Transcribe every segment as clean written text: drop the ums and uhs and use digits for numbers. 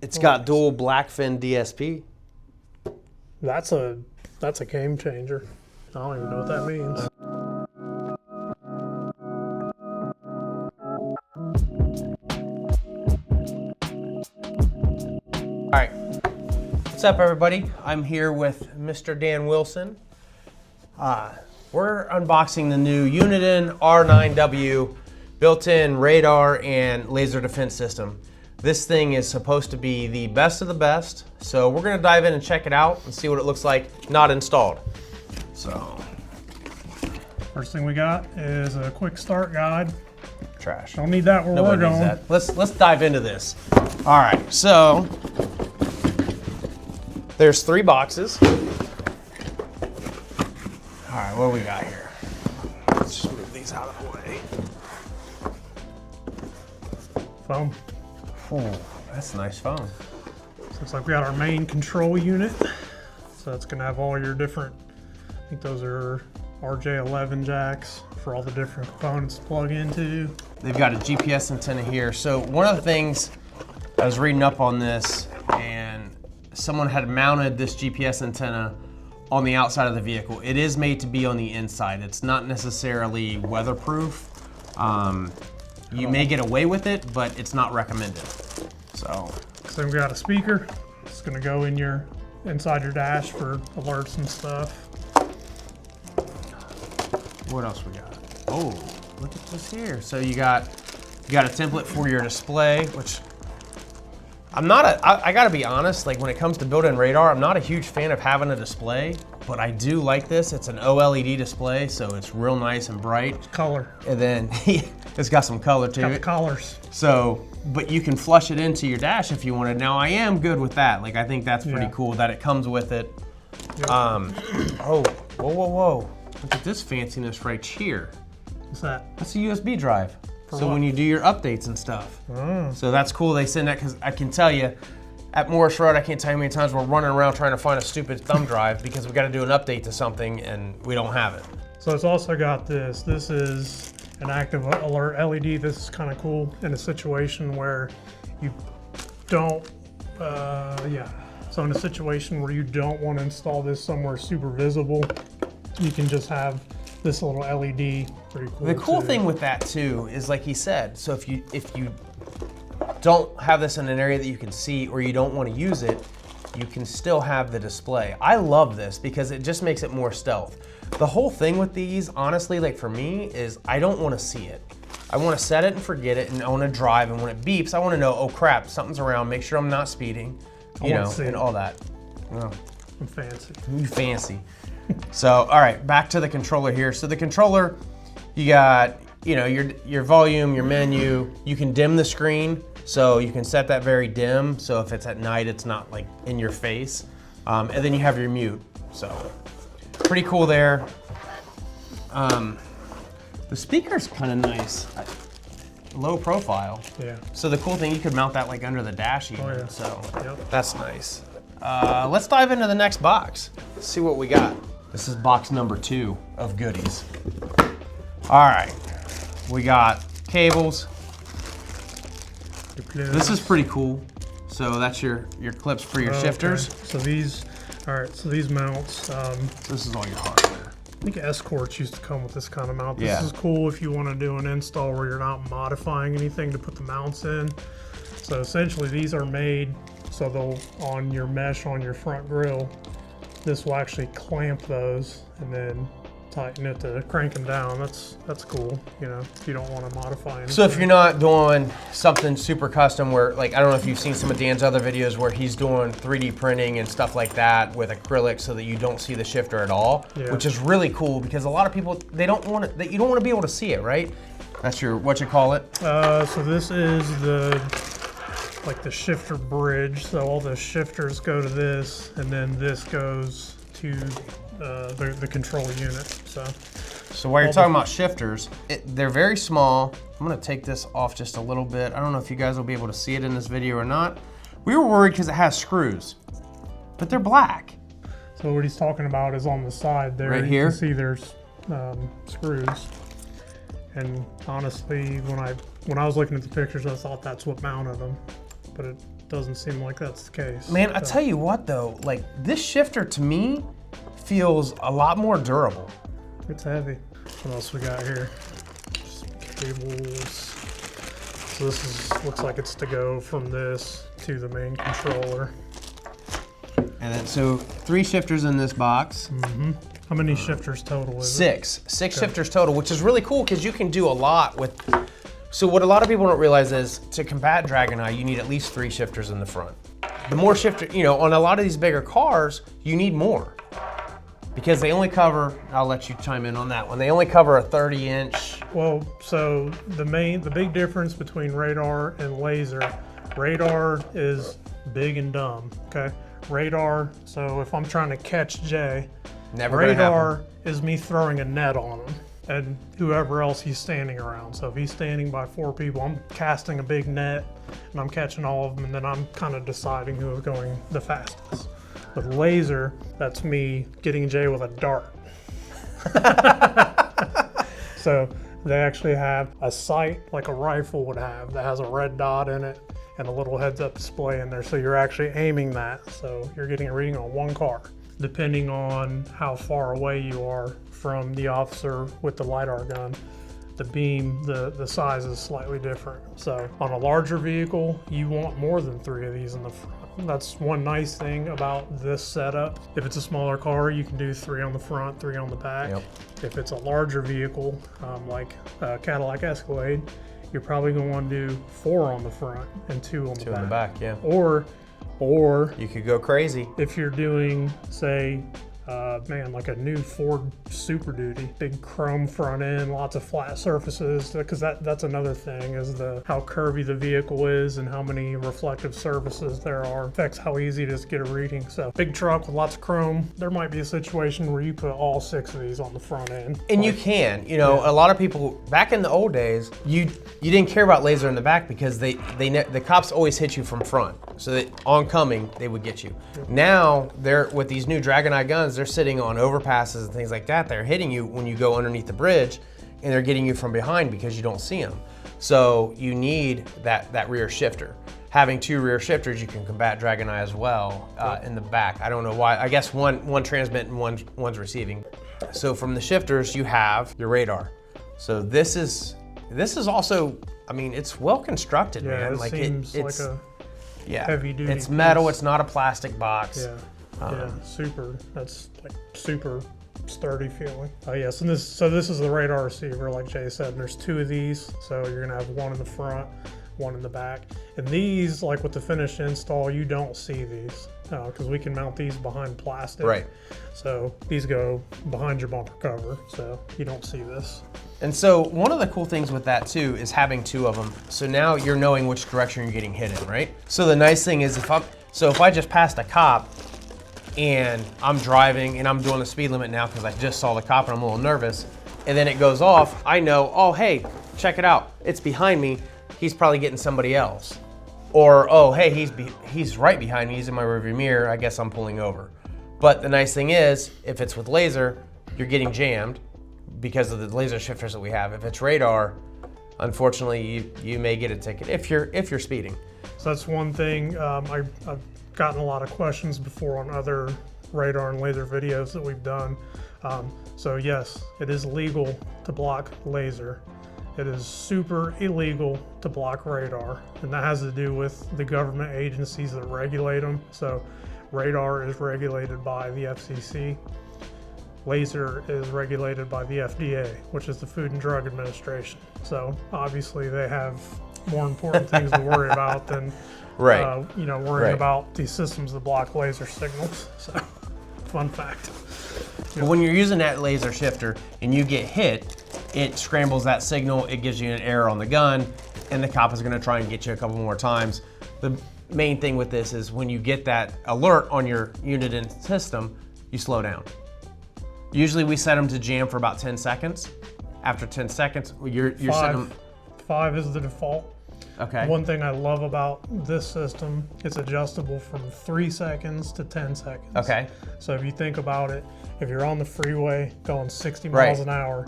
It's got dual black fin DSP. That's a game changer. I don't even know what that means. All right, what's up everybody? I'm here with Mr. Dan Wilson. We're unboxing the new Uniden R9W built-in radar and laser defense system. This thing is supposed to be the best of the best, so we're gonna dive in and check it out and see what it looks like not installed. So, First thing we got is a quick start guide. trash. Don't need that where we're going. That. Let's dive into this. All right, so there's 3 boxes. All right, what do we got here? Let's just move these out of the way. Foam. Oh, that's a nice phone. So it's like we got our main control unit. So it's gonna have all your different, I think those are RJ11 jacks for all the different components to plug into. They've got a GPS antenna here. So one of the things, I was reading up on this and someone had mounted this GPS antenna on the outside of the vehicle. It is made to be on the inside. It's not necessarily weatherproof. You may get away with it, but it's not recommended. So we got a speaker. It's gonna go in your inside your dash for alerts and stuff. what else we got? Oh, look at this here. So you got a template for your display, which I gotta be honest, like when it comes to built-in radar, I'm not a huge fan of having a display, but I do like this. It's an OLED display, so it's real nice and bright. It's color. And then it's got some color to Got it. the colors. So, but you can flush it into your dash if you wanted. Now I am good with that. Like I think that's pretty cool that it comes with it. Yep. Oh, whoa. Look at this fanciness right here. What's that? That's a USB drive. So what? when you do your updates and stuff. Oh. So that's cool they send that, because I can tell you, at Morris Road, I can't tell you how many times we're running around trying to find a stupid thumb drive because we got to do an update to something and we don't have it. So it's also got this. This is an active alert LED. This is kind of cool in a situation where you don't, So in a situation where you don't want to install this somewhere super visible, you can just have this little LED. Pretty cool. The cool thing with that too is, like he said, so if you don't have this in an area that you can see or you don't want to use it, you can still have the display. I love this because it just makes it more stealth. The whole thing with these, honestly, like for me, is I don't want to see it. I want to set it and forget it, and I want to drive, and when it beeps, I want to know, oh crap, something's around, make sure I'm not speeding, you know, and all that. Oh. I'm fancy. You fancy. So, all right, back to the controller here. So the controller, you got, you know, your volume, your menu. You can dim the screen, so you can set that very dim. So if it's at night, it's not like in your face. And then you have your mute. So pretty cool there. The speaker's kind of nice. Low profile. Yeah. So the cool thing, you could mount that like under the dash even. Oh, yeah. So Yep. that's nice. Let's dive into the next box. Let's see what we got. This is box number 2 of goodies. All right, we got cables. This is pretty cool. So that's your clips for your shifters. Okay. So these, all right, so these mounts, This is all your hardware. I think Escorts used to come with this kind of mount. This Yeah. is cool if you want to do an install where you're not modifying anything to put the mounts in. So essentially these are made so they'll, on your mesh on your front grille, this will actually clamp those and then tighten it to crank them down. That's cool, you know, if you don't want to modify anything. So if you're not doing something super custom where, like, I don't know if you've seen some of Dan's other videos where he's doing 3D printing and stuff like that with acrylic so that you don't see the shifter at all, which is really cool because a lot of people, they don't want it, you don't want to be able to see it, right? That's your, what you call it? So this is the shifter bridge. So all the shifters go to this, and then this goes to the control unit. So while you're talking about shifters, they're very small. I'm gonna take this off just a little bit. I don't know if you guys will be able to see it in this video or not. We were worried because it has screws, but they're black. So what he's talking about is on the side there. Right here? You can see there's screws. And honestly, when I was looking at the pictures, I thought that's what mounted them, but it doesn't seem like that's the case. Man, I tell you what though, like this shifter to me feels a lot more durable. It's heavy. What else we got here? Just cables. So looks like it's to go from this to the main controller. And then, so 3 shifters in this box. Mm-hmm. How many shifters total is it? 6 shifters total, which is really cool because you can do a lot with. So what a lot of people don't realize is to combat Dragon Eye, you need at least 3 shifters in the front. The more shifter, you know, on a lot of these bigger cars, you need more because they only cover. I'll let you chime in on that one. They only cover a 30-inch. Well, so the big difference between radar and laser, radar is big and dumb. Okay. Radar, so if I'm trying to catch Jay, radar is me throwing a net on him and whoever else he's standing around. So if he's standing by 4 people, I'm casting a big net and I'm catching all of them, and then I'm kind of deciding who is going the fastest. With laser, that's me getting Jay with a dart. So they actually have a sight like a rifle would have that has a red dot in it and a little heads-up display in there, so you're actually aiming that. So you're getting a reading on 1 car. Depending on how far away you are from the officer with the Lidar gun, the beam, the size is slightly different. So on a larger vehicle, you want more than 3 of these in the front. That's one nice thing about this setup. If it's a smaller car, you can do 3 on the front, 3 on the back. Yep. If it's a larger vehicle, like Cadillac Escalade, you're probably going to want to do 4 on the front and 2 on the back. 2 on the back, yeah. Or you could go crazy. if you're doing, say, like a new Ford Super Duty, big chrome front end, lots of flat surfaces, because that's another thing, is how curvy the vehicle is and how many reflective surfaces there are affects how easy it is to get a reading. So big truck with lots of chrome, there might be a situation where you put all 6 of these on the front end. And you can, you know, a lot of people back in the old days, you didn't care about laser in the back because the cops always hit you from front, so that oncoming they would get you. Now they're with these new Dragon Eye guns, they're sitting on overpasses and things like that. They're hitting you when you go underneath the bridge, and they're getting you from behind because you don't see them. So you need that rear shifter. Having 2 rear shifters, you can combat Dragon Eye as well in the back. I don't know why. I guess one transmit and one's receiving. So from the shifters, you have your radar. So this is also, I mean, it's well constructed, man. It like seems it's like a heavy duty. It's metal. piece. It's not a plastic box. Super. That's like super sturdy feeling. Yes, and this is the radar receiver, like Jay said. And there's 2 of these, so you're gonna have 1 in the front, 1 in the back. And these, like with the finished install, you don't see these because we can mount these behind plastic. Right. So these go behind your bumper cover, so you don't see this. And so one of the cool things with that too is having 2 of them. So now you're knowing which direction you're getting hit in, right? So the nice thing is if I just passed a cop and I'm driving and I'm doing the speed limit now because I just saw the cop and I'm a little nervous, and then it goes off, I know, oh, hey, check it out. It's behind me. He's probably getting somebody else. Or, oh, hey, he's right behind me. He's in my rearview mirror. I guess I'm pulling over. But the nice thing is, if it's with laser, you're getting jammed because of the laser shifters that we have. If it's radar, unfortunately, you may get a ticket if you're speeding. So that's one thing. I've gotten a lot of questions before on other radar and laser videos that we've done. So yes, it is legal to block laser. It is super illegal to block radar, and that has to do with the government agencies that regulate them. So radar is regulated by the FCC. Laser is regulated by the FDA, which is the Food and Drug Administration. So obviously they have more important things to worry about than worrying about these systems that block laser signals. So fun fact. But when you're using that laser shifter and you get hit, it scrambles that signal, it gives you an error on the gun, and the cop is gonna try and get you a couple more times. The main thing with this is when you get that alert on your Uniden system, you slow down. Usually we set them to jam for about 10 seconds. After 10 seconds, you're setting them. 5 is the default. Okay. One thing I love about this system, it's adjustable from 3 seconds to 10 seconds. Okay. So if you think about it, if you're on the freeway going 60 miles an hour,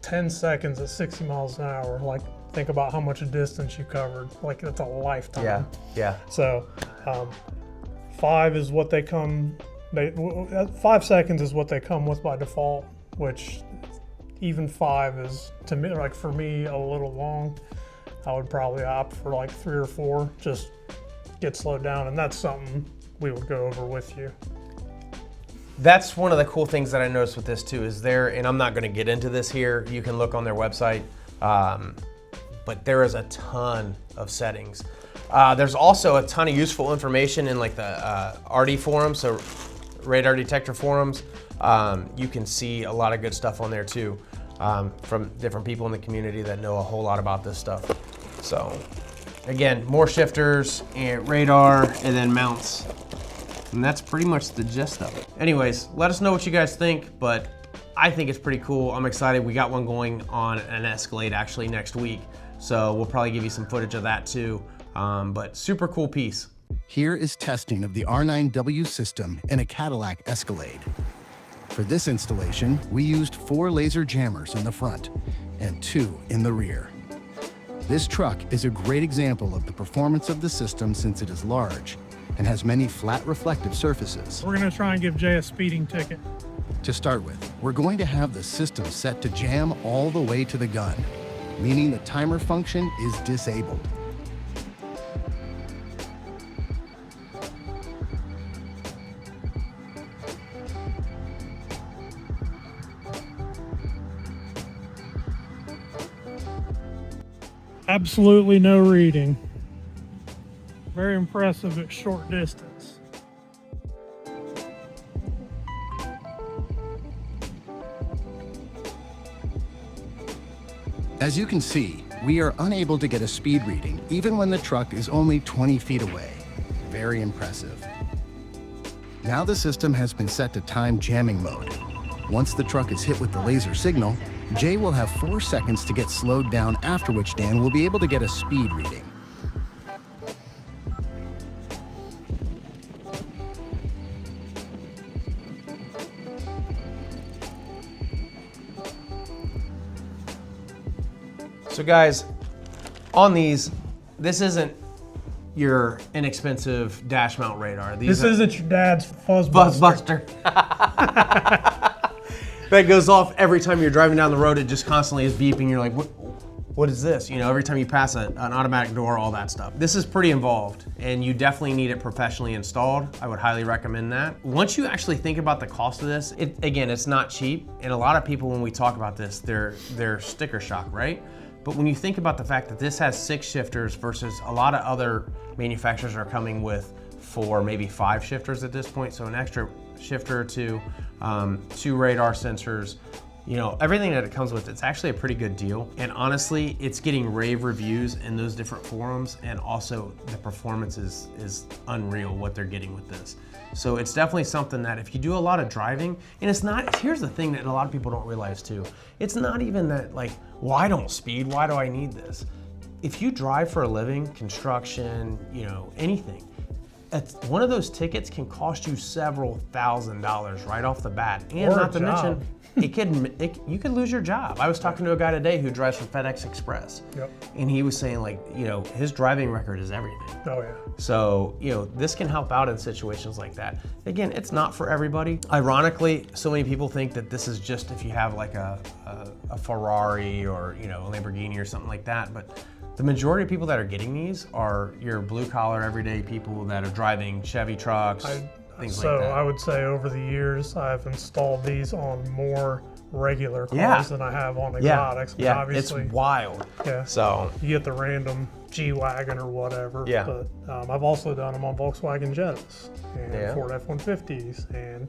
10 seconds at 60 miles an hour, like think about how much distance you covered. Like, that's a lifetime. Yeah, yeah. So 5 is what they come, 5 seconds is what they come with by default, which even 5 is, to me, like for me, a little long. I would probably opt for like 3 or 4, just get slowed down, and that's something we would go over with you. That's one of the cool things that I noticed with this too, is there, and I'm not gonna get into this here, you can look on their website, but there is a ton of settings. There's also a ton of useful information in like the RD forums, so radar detector forums. You can see a lot of good stuff on there too, from different people in the community that know a whole lot about this stuff. So again, more shifters and radar and then mounts. And that's pretty much the gist of it. Anyways, let us know what you guys think, but I think it's pretty cool. I'm excited. We got one going on an Escalade actually next week. So we'll probably give you some footage of that too. But super cool piece. Here is testing of the R9W system in a Cadillac Escalade. For this installation, we used 4 laser jammers in the front and 2 in the rear. This truck is a great example of the performance of the system since it is large and has many flat reflective surfaces. We're gonna try and give Jay a speeding ticket. To start with, we're going to have the system set to jam all the way to the gun, meaning the timer function is disabled. Absolutely no reading. Very impressive at short distance. As you can see, we are unable to get a speed reading even when the truck is only 20 feet away. Very impressive. Now the system has been set to time jamming mode. Once the truck is hit with the laser signal, Jay will have 4 seconds to get slowed down, after which Dan will be able to get a speed reading. So guys, on these, this isn't your inexpensive dash mount radar. This isn't your dad's fuzzbuster. That goes off every time you're driving down the road. It just constantly is beeping. You're like, what is this? You know, every time you pass an automatic door, all that stuff. This is pretty involved, and you definitely need it professionally installed. I would highly recommend that. Once you actually think about the cost of this, again, it's not cheap. And a lot of people, when we talk about this, they're sticker shock, right? But when you think about the fact that this has 6 shifters versus a lot of other manufacturers are coming with 4, maybe 5 shifters at this point, so an extra shifter or 2, 2 radar sensors, you know, everything that it comes with, it's actually a pretty good deal. And honestly, it's getting rave reviews in those different forums, and also the performance is unreal what they're getting with this. So it's definitely something that if you do a lot of driving, and it's not, here's the thing that a lot of people don't realize too, it's not even that like, well, I don't speed, why do I need this? If you drive for a living, construction, you know, anything, one of those tickets can cost you several $1,000s right off the bat. And or not to mention, you could lose your job. I was talking to a guy today who drives for FedEx Express. Yep. And he was saying, like, you know, his driving record is everything. Oh yeah. So, you know, this can help out in situations like that. Again, it's not for everybody. Ironically, so many people think that this is just if you have like a Ferrari or, you know, a Lamborghini or something like that. But the majority of people that are getting these are your blue collar, everyday people that are driving Chevy trucks, things like that. So I would say over the years, I've installed these on more regular cars than I have on exotics. Yeah, obviously, it's wild. Yeah. So you get the random G-Wagon or whatever. Yeah. But I've also done them on Volkswagen Jettas and Ford F-150s and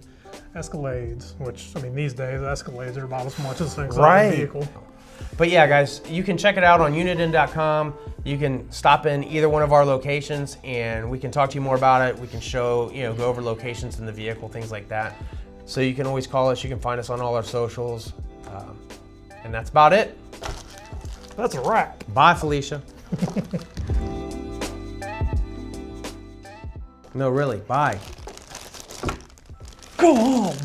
Escalades, which, I mean, these days Escalades are about as much as things on the vehicle. But yeah, guys, you can check it out on uniden.com. You can stop in either one of our locations and we can talk to you more about it. We can show, you know, go over locations in the vehicle, things like that. So you can always call us. You can find us on all our socials. And that's about it. That's a wrap. Bye, Felicia. No, really, bye. Go home.